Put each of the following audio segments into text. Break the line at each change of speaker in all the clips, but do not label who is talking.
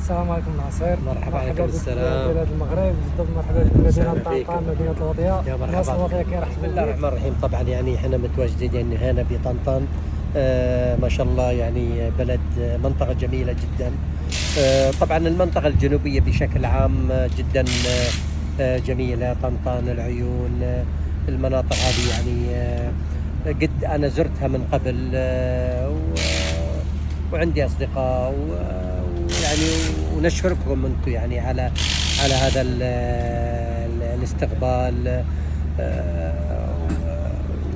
السلام عليكم ناصر.
مرحبا عليكم السلام.
بلاد المغرب، بالضبط مرحبا بك مدينة طنطا، مدينة الوطية.
يا مرحبا.
الناس الوطية
بسم الله الرحمن الرحيم. طبعا يعني احنا متواجدين يعني هنا بطنطا. ما شاء الله يعني بلد منطقة جميلة جدا. طبعا المنطقة الجنوبية بشكل عام جدا جميلة. طنطان، العيون، المناطق هذه يعني قد أنا زرتها من قبل، وعندي أصدقاء، ويعني ونشكركم أنتم يعني على هذا الاستقبال.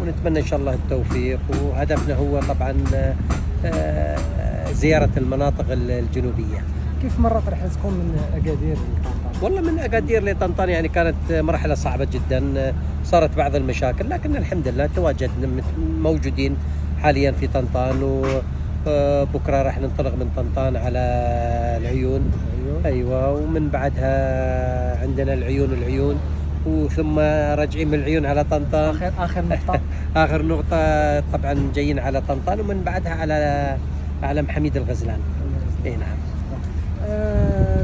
ونتمنى إن شاء الله التوفيق، وهدفنا هو طبعا زيارة المناطق الجنوبية.
كيف مرت رحلتكم من أكادير لطنطا؟
والله من أكادير لطنطا يعني كانت مرحلة صعبة جدا، صارت بعض المشاكل، لكن الحمد لله تواجدنا موجودين حاليا في طنطان. وبكرة راح ننطلق من طنطان على العيون. أيوة، ومن بعدها عندنا العيون، وثم راجعين من العيون على طنطان.
آخر نقطة.
آخر نقطة طبعا جايين على طنطان، ومن بعدها على محميد الغزلان. اي نعم.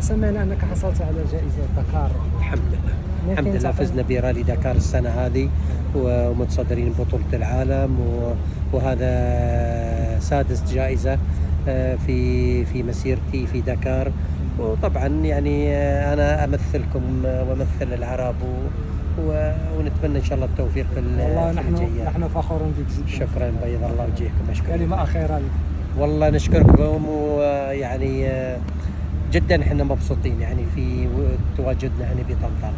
سمعنا أنك حصلت على جائزة دكار.
الحمد لله، الحمد لله فزنا برالي دكار السنة هذه، ومتصدرين بطولة العالم، وهذا سادس جائزة في مسيرتي في دكار. وطبعا يعني أنا أمثلكم وأمثل العرب، ونتمنى إن شاء الله التوفيق في
والله
الجاية.
نحن فخورون بك جدا.
شكرا، بيض الله وجهكم. أشكركم.
كلمة أخيرة.
والله نشكركم، ويعني جدا احنا مبسوطين يعني في تواجدنا هنا بطنطا.